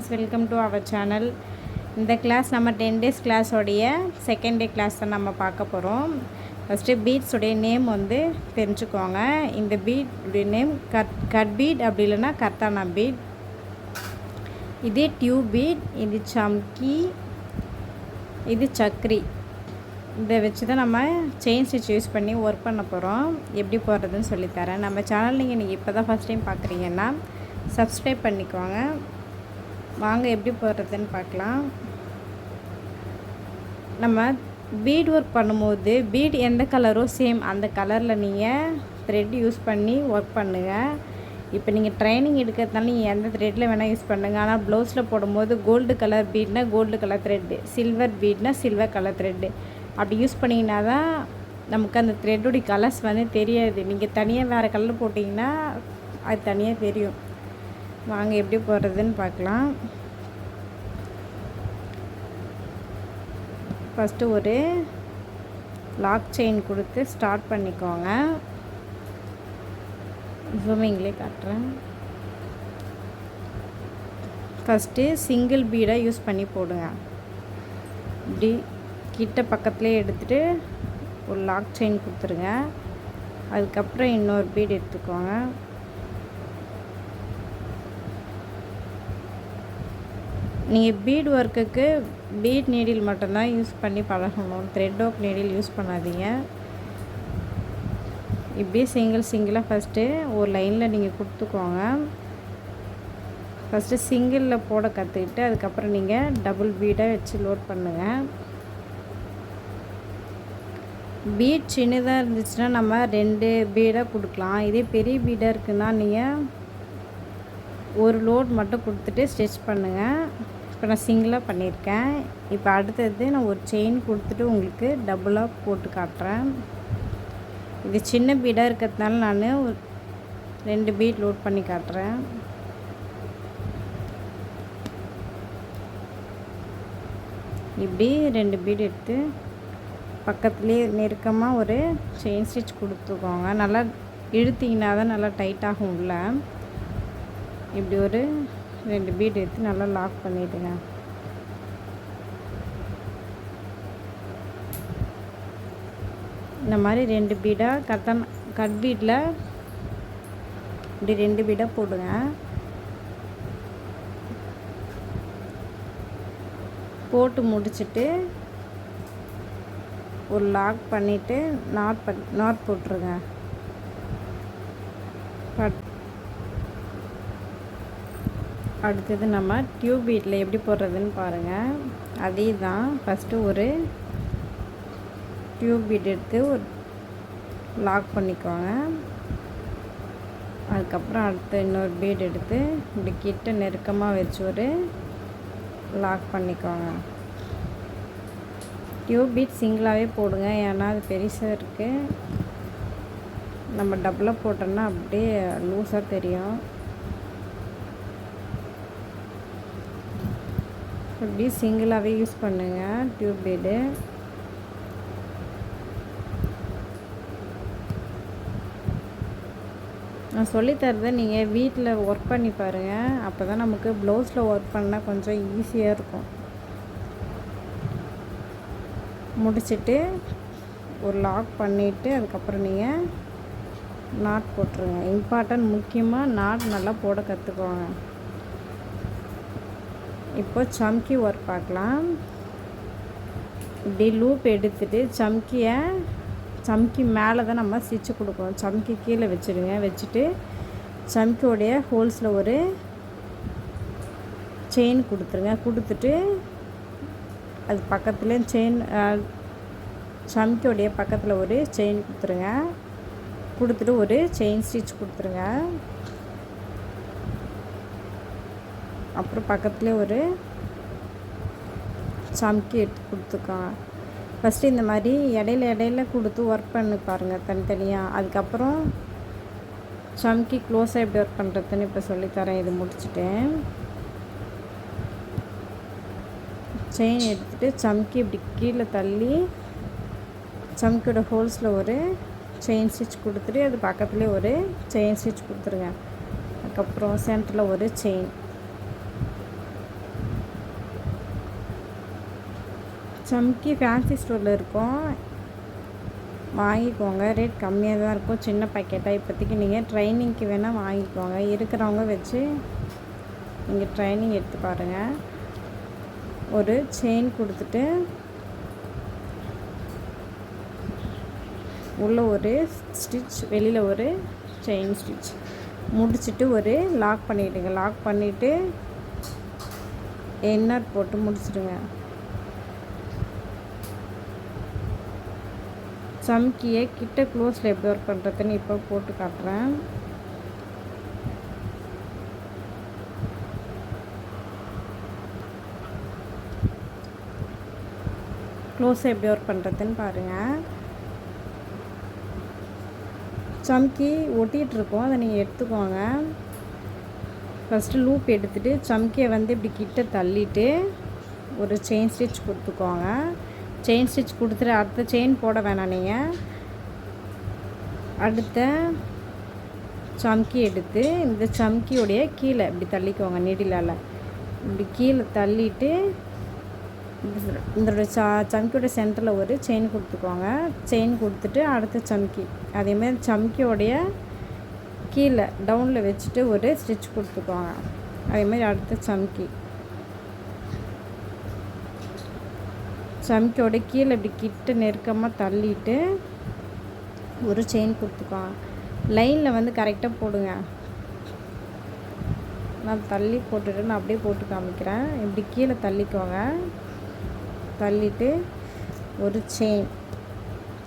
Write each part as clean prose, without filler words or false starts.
Friends, welcome to our channel. இந்த class நம்ம 10 days கிளாஸோடைய செகண்ட் டே கிளாஸ் தான் நம்ம பார்க்க போகிறோம். ஃபஸ்ட்டு பீட்ஸுடைய நேம் வந்து தெரிஞ்சுக்கோங்க. இந்த பீடுடைய நேம் கட் பீட், அப்படி இல்லைன்னா கர்தானா பீட். இது டியூப் பீட், இது சம்கி, இது சக்ரி. இதை வச்சு தான் நம்ம செயின் ஸ்டிச் யூஸ் பண்ணி ஒர்க் பண்ண போகிறோம். எப்படி போடுறதுன்னு சொல்லித்தரேன். நம்ம சேனல் நீங்கள் இப்போ தான் ஃபஸ்ட் டைம் பார்க்குறீங்கன்னா சப்ஸ்கிரைப் பண்ணிக்கோங்க. வாங்க எப்படி போடுறதுன்னு பார்க்கலாம். நம்ம பீட் ஒர்க் பண்ணும்போது பீட் எந்த கலரோ சேம் அந்த கலரில் நீங்கள் த்ரெட் யூஸ் பண்ணி ஒர்க் பண்ணுங்கள். இப்போ நீங்கள் ட்ரைனிங் எடுக்கிறதுனால நீங்கள் எந்த த்ரெட்டில் வேணால் யூஸ் பண்ணுங்கள். ஆனால் ப்ளவுஸில் போடும்போது கோல்டு கலர் பீட்னா கோல்டு கலர் த்ரெட்டு, சில்வர் பீட்னா சில்வர் கலர் த்ரெட்டு அப்படி யூஸ் பண்ணிங்கன்னா தான் நமக்கு அந்த த்ரெட்டுடைய கலர்ஸ் வந்து தெரியாது. நீங்கள் தனியாக வேறு கலர் போட்டிங்கன்னா அது தனியாக தெரியும். வாங்க எப்படி போடுறதுன்னு பார்க்கலாம். ஃபஸ்ட்டு ஒரு லாக் செயின் கொடுத்து ஸ்டார்ட் பண்ணிக்கோங்க. ஜூமிங்லேயே காட்டுறேன். ஃபஸ்ட்டு சிங்கிள் பீடை யூஸ் பண்ணி போடுங்க. இப்படி கிட்ட பக்கத்துலேயே எடுத்துகிட்டு ஒரு லாக் செயின் கொடுத்துருங்க. அதுக்கப்புறம் இன்னொரு பீடு எடுத்துக்கோங்க. நீங்கள் பீட் ஒர்க்குக்கு பீட் நீடில் மட்டும்தான் யூஸ் பண்ணி பழகணும். த்ரெட் ஒர்க் நீடில் யூஸ் பண்ணாதீங்க. இப்படியே சிங்கிளாக ஃபஸ்ட்டு ஒரு லைனில் நீங்கள் கொடுத்துக்கோங்க. ஃபஸ்ட்டு சிங்கிளில் போட கற்றுக்கிட்டு அதுக்கப்புறம் நீங்கள் டபுள் பீடை வச்சு லோட் பண்ணுங்கள். பீட் சின்னதாக இருந்துச்சுன்னா நம்ம 2 பீடாக கொடுக்கலாம். இதே பெரிய பீடாக இருக்குன்னா நீங்கள் ஒரு லோட் மட்டும் கொடுத்துட்டு ஸ்டிச் பண்ணுங்கள். இப்போ நான் சிங்கிளாக பண்ணியிருக்கேன். இப்போ அடுத்தது நான் ஒரு செயின் கொடுத்துட்டு உங்களுக்கு டபுளாக போட்டு காட்டுறேன். இது சின்ன பீடாக இருக்கிறதுனால நான் 2 பீட் லோட் பண்ணி காட்டுறேன். இப்படி 2 பீட் எடுத்து பக்கத்துலேயே நெருக்கமாக ஒரு செயின் ஸ்டிச் கொடுத்துக்கோங்க. நல்லா இழுத்திங்கன்னா தான் நல்லா டைட்டாகும் உள்ள. இப்படி ஒரு 2 பீட் எடுத்து நல்லா லாக் பண்ணிவிடுங்க. இந்த மாதிரி 2 பீடாக கட் பீட்டில் இப்படி 2 பீடாக போடுங்க. போட்டு முடிச்சுட்டு ஒரு லாக் பண்ணிவிட்டு நாட் போட்டுருங்க. அடுத்தது நம்ம டியூப் பீட்டில் எப்படி போடுறதுன்னு பாருங்கள். அதே தான். ஃபஸ்ட்டு ஒரு டியூப் பீட் எடுத்து ஒரு லாக் பண்ணிக்கோங்க. அதுக்கப்புறம் அடுத்து இன்னொரு பீட் எடுத்து இப்படி கிட்ட நெருக்கமாக வச்சு ஒரு லாக் பண்ணிக்கோங்க. டியூப் பீட் சிங்கிளாகவே போடுங்க, ஏன்னா அது பெருசாக இருக்குது. நம்ம டபுளாக போட்டோம்னா அப்படியே லூஸாக தெரியும். இப்படி சிங்கிளாகவே யூஸ் பண்ணுங்கள் டியூப் பீடு. நான் சொல்லித்தரதை நீங்கள் வீட்டில் ஒர்க் பண்ணி பாருங்கள். அப்போ தான் நமக்கு ப்ளவுஸில் ஒர்க் பண்ணால் கொஞ்சம் ஈஸியாக இருக்கும். முடிச்சுட்டு ஒரு லாக் பண்ணிவிட்டு அதுக்கப்புறம் நீங்கள் நாட் போட்டுருங்க. இம்பார்ட்டன்ட், முக்கியமாக நாட் நல்லா போட கற்றுக்கோங்க. இப்போ சம்கி ஒர்க் பார்க்கலாம். இப்படி லூப் எடுத்துகிட்டு சம்கி மேலே தான் நம்ம ஸ்டிச்சு கொடுக்கணும். சம்கி கீழே வச்சுடுங்க. வச்சுட்டு சம்கியோடைய ஹோல்ஸில் ஒரு செயின் கொடுத்துருங்க. கொடுத்துட்டு அது பக்கத்தில் சம்கியோடைய பக்கத்தில் ஒரு செயின் கொடுத்துருங்க. கொடுத்துட்டு ஒரு செயின் ஸ்டிச் கொடுத்துருங்க. அப்புறம் பக்கத்துலேயே ஒரு சம்கி எடுத்து கொடுத்துக்கோங்க. ஃபஸ்ட்டு இந்த மாதிரி இடையில கொடுத்து ஒர்க் பண்ணி பாருங்கள் தனித்தனியாக. அதுக்கப்புறம் சம்கி க்ளோஸாக எப்படி ஒர்க் பண்ணுறதுன்னு இப்போ சொல்லித்தரேன். இது முடிச்சுட்டேன். செயின் எடுத்துகிட்டு சம்கி இப்படி கீழே தள்ளி சம்கியோட ஹோல்ஸில் ஒரு செயின் ஸ்டிச் கொடுத்துட்டு அது பக்கத்துலேயே ஒரு செயின் ஸ்டிச் கொடுத்துருங்க. அதுக்கப்புறம் சென்டரில் ஒரு செயின் சம்கி ஃபேன்சி ஸ்டோரில் இருக்கும், வாங்கிக்கோங்க. ரேட் கம்மியாக தான் இருக்கும், சின்ன பாக்கெட்டாக. இப்போதைக்கு நீங்கள் ட்ரைனிங்க்கு வேணால் வாங்கிக்கோங்க. இருக்கிறவங்க வச்சு நீங்கள் ட்ரைனிங் எடுத்து பாருங்கள். ஒரு செயின் கொடுத்துட்டு உள்ளே ஒரு ஸ்டிச், வெளியில் ஒரு செயின் ஸ்டிச் முடிச்சுட்டு ஒரு லாக் பண்ணிவிடுங்க. லாக் பண்ணிவிட்டு எண்ணாட் போட்டு முடிச்சிடுங்க. சம்கியை கிட்ட க்ளோஸில் எப்படி ஒர்க் பண்ணுறதுன்னு இப்போ போட்டு காட்டுறேன். க்ளோஸை எப்படி ஒர்க் பண்ணுறதுன்னு பாருங்கள். சம்கி ஒட்டிகிட்ருக்கோம், அதை நீங்கள் எடுத்துக்கோங்க. ஃபஸ்ட்டு லூப் எடுத்துகிட்டு சம்கியை வந்து இப்படி கிட்ட தள்ளிவிட்டு ஒரு செயின் ஸ்டிச் கொடுத்துக்கோங்க. செயின் ஸ்டிச் கொடுத்துட்டு அடுத்த செயின் போட வேணாம். நீங்கள் அடுத்த சம்கி எடுத்து இந்த சம்கியோடைய கீழே இப்படி தள்ளிக்கோங்க. நீடிலால் இப்படி கீழே தள்ளிட்டு இதோட சம்கியோட சென்டரில் ஒரு செயின் கொடுத்துக்கோங்க. செயின் கொடுத்துட்டு அடுத்த சம்கி அதேமாதிரி சம்கியோடைய கீழே டவுனில் வச்சுட்டு ஒரு ஸ்டிச் கொடுத்துக்கோங்க. அதேமாதிரி அடுத்த சம்கியோட கீழே இப்படி கிட்ட நெருக்கமாக தள்ளிட்டு ஒரு செயின் கொடுத்துக்கோங்க. லைனில் வந்து கரெக்டாக போடுங்க. நான் தள்ளி போட்டுட்டு நான் அப்படியே போட்டு காமிக்கிறேன். இப்படி கீழே தள்ளிக்கோங்க. தள்ளிட்டு ஒரு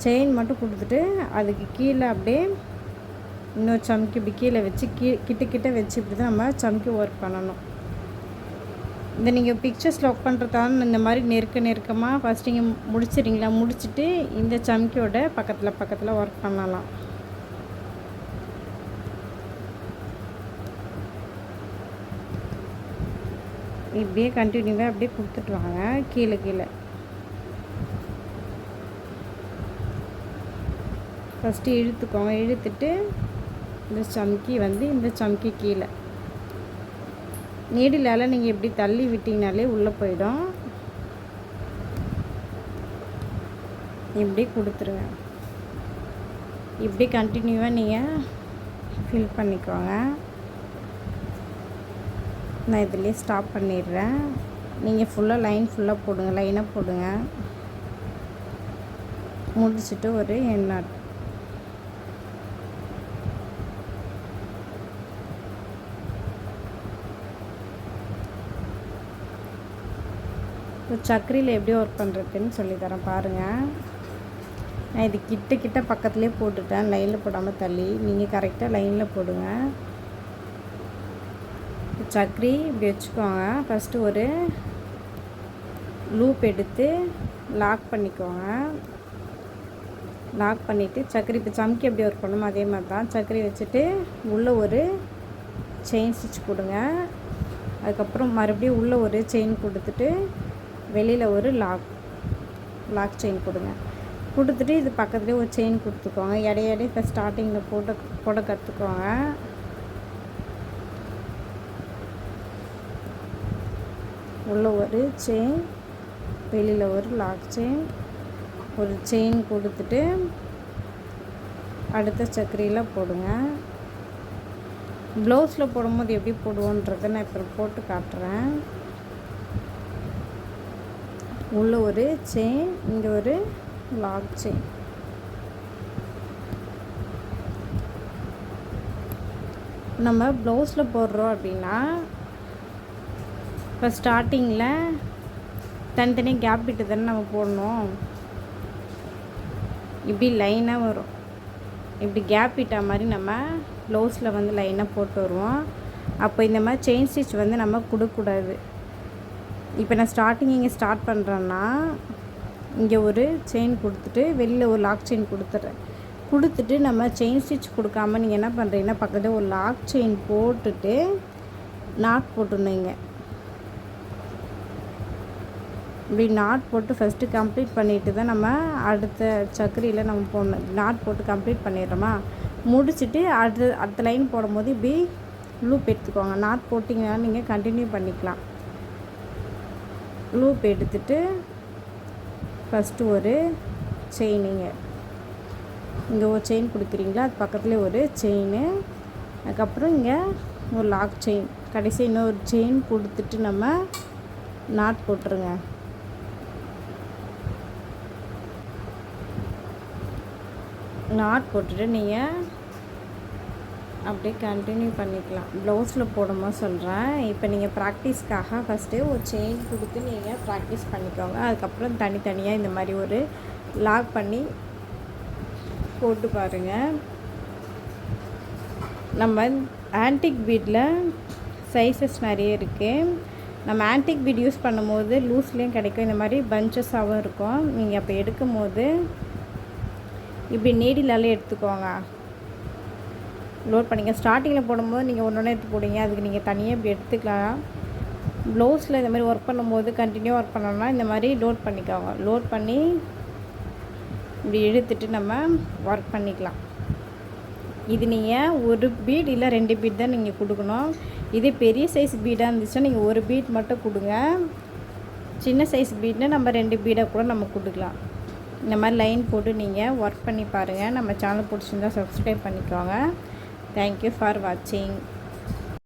செயின் மட்டும் கொடுத்துட்டு அதுக்கு கீழே அப்படியே இன்னொரு சம்கி இப்படி கீழே வச்சு கிட்ட வச்சு இப்படி தான் நம்ம சம்கி ஒர்க் பண்ணணும். இந்த நீங்கள் பிக்சர்ஸில் ஒர்க் பண்ணுறதால இந்த மாதிரி நெருக்கமாக ஃபஸ்ட் நீங்கள் முடிச்சிடுறீங்களா, முடிச்சுட்டு இந்த சம்கியோட பக்கத்தில் ஒர்க் பண்ணலாம். இப்படியே கண்டினியூவாக அப்படியே கொடுத்துட்டு வாங்க. கீழே ஃபஸ்ட்டு இழுத்துக்கோங்க. இழுத்துட்டு இந்த சம்கி கீழே நீடிலால் நீங்கள் இப்படி தள்ளி விட்டிங்கனாலே உள்ளே போயிடும். இப்படி கொடுத்துருங்க. இப்படி கண்டினியூவாக நீங்கள் ஃபில் பண்ணிக்கோங்க. நான் இதிலே ஸ்டாப் பண்ணிடுறேன். நீங்கள் ஃபுல்லாக லைனாக போடுங்க. முடிச்சுட்டு ஒரு எண்ணாட் சக்கரியில் எப்படி ஒர்க் பண்ணுறதுன்னு சொல்லித்தரேன் பாருங்கள். நான் இது கிட்ட பக்கத்துலேயே போட்டுட்டேன், லைனில் போடாமல் தள்ளி. நீங்கள் கரெக்டாக லைனில் போடுங்க. சக்கரி இப்படி வச்சுக்கோங்க. ஃபஸ்ட்டு ஒரு லூப் எடுத்து லாக் பண்ணிக்கோங்க. லாக் பண்ணிவிட்டு சக்கரி இப்போ சம்கி எப்படி ஒர்க் பண்ணணுமோ அதே மாதிரி தான் சக்கரி வச்சுட்டு உள்ளே ஒரு செயின் ஸ்டிச் கொடுங்க. அதுக்கப்புறம் மறுபடியும் உள்ளே ஒரு செயின் கொடுத்துட்டு வெளியில் ஒரு லாக் செயின் கொடுத்துட்டு இது பக்கத்துலேயே ஒரு செயின் கொடுத்துக்கோங்க. இடையிடையே இப்போ ஸ்டார்டிங்கில் போட கற்றுக்கோங்க. உள்ள ஒரு செயின், வெளியில் ஒரு லாக் செயின், ஒரு செயின் கொடுத்துட்டு அடுத்த சக்கரியில் போடுங்க. ப்ளவுஸில் போடும்போது எப்படி போடுவோன்றதை நான் இப்போ போட்டு காட்டுறேன். உள்ள ஒரு செயின், இங்கே ஒரு லாக் செயின். நம்ம ப்ளவுஸில் போடுறோம் அப்படின்னா இப்போ ஸ்டார்டிங்கில் தனித்தனியாக கேப் விட்டு தானே நம்ம போடணும். இப்படி லைனாக வரும். இப்படி கேப் விட்ட மாதிரி நம்ம ப்ளவுஸில் வந்து லைனாக போட்டு வருவோம். அப்போ இந்த மாதிரி செயின் ஸ்டிச் வந்து நம்ம கொடுக்கக்கூடாது. இப்போ நான் இங்கே ஸ்டார்ட் பண்ணுறேன்னா இங்கே ஒரு செயின் கொடுத்துட்டு வெளியில் ஒரு லாக் செயின் கொடுத்துட்டு நம்ம செயின் ஸ்டிச் கொடுக்காம நீங்கள் என்ன பண்ணுறீங்கன்னா பக்கத்தில் ஒரு லாக் செயின் போட்டுட்டு நாட் போட்டுருந்தீங்க. இப்படி நாட் போட்டு ஃபஸ்ட்டு கம்ப்ளீட் பண்ணிவிட்டு தான் நம்ம அடுத்த சக்கரியில் நம்ம போடணும். நாட் போட்டு கம்ப்ளீட் பண்ணிடுறோமா, முடிச்சுட்டு அடுத்த லைன் போடும்போது இப்படி லூப் எடுத்துக்கோங்க. நாட் போட்டிங்கன்னா நீங்கள் கண்டினியூ பண்ணிக்கலாம். லூப் எடுத்துட்டு ஃபஸ்ட்டு ஒரு செயினுங்க, இங்கே ஒரு செயின் கொடுக்குறீங்களா, அது பக்கத்துலேயே ஒரு செயினு, அதுக்கப்புறம் இங்கே ஒரு லாக் செயின், கடைசி இன்னொரு செயின் கொடுத்துட்டு நம்ம நாட் போட்டுருங்க. நாட் போட்டுட்டு நீங்கள் அப்படியே கண்டினியூ பண்ணிக்கலாம். ப்ளவுஸில் போடும்போது சொல்கிறேன். இப்போ நீங்கள் ப்ராக்டிஸ்க்காக ஃபஸ்ட்டு ஒரு செயின் கொடுத்து நீங்கள் ப்ராக்டிஸ் பண்ணிக்கோங்க. அதுக்கப்புறம் தனித்தனியாக இந்த மாதிரி ஒரு லாக் பண்ணி போட்டு பாருங்கள். நம்ம ஆன்டிக் பீட்டில் சைஸஸ் நிறைய இருக்குது. நம்ம ஆன்டிக் பீட் யூஸ் பண்ணும்போது லூஸ்லேயும் கிடைக்கும், இந்த மாதிரி பஞ்சஸாகவும் இருக்கும். நீங்கள் அப்போ எடுக்கும் போது இப்படி நீடிலாலே எடுத்துக்கோங்க. லோட் பண்ணிங்க. ஸ்டார்டிங்கில் போடும்போது நீங்கள் ஒன்று எடுத்து போடுங்க, அதுக்கு நீங்கள் தனியாக இப்படி எடுத்துக்கலாம். ப்ளவுஸில் இந்த மாதிரி ஒர்க் பண்ணும்போது கண்டினியூ ஒர்க் பண்ணோம்னா இந்த மாதிரி லோட் பண்ணிக்கோங்க. லோட் பண்ணி இப்படி இழுத்துட்டு நம்ம ஒர்க் பண்ணிக்கலாம். இது நீங்கள் ஒரு பீட் இல்லை 2 பீட் தான் நீங்கள் கொடுக்கணும். இதே பெரிய சைஸ் பீடாக இருந்துச்சுன்னா நீங்கள் ஒரு பீட் மட்டும் கொடுங்க. சின்ன சைஸ் பீட்னா நம்ம 2 பீடாக கூட நம்ம கொடுக்கலாம். இந்த மாதிரி லைன் போட்டு நீங்கள் ஒர்க் பண்ணி பாருங்கள். நம்ம சேனல் பிடிச்சிருந்தா சப்ஸ்கிரைப் பண்ணிக்கோங்க. தேங்க்யூ ஃபார் வாட்சிங்.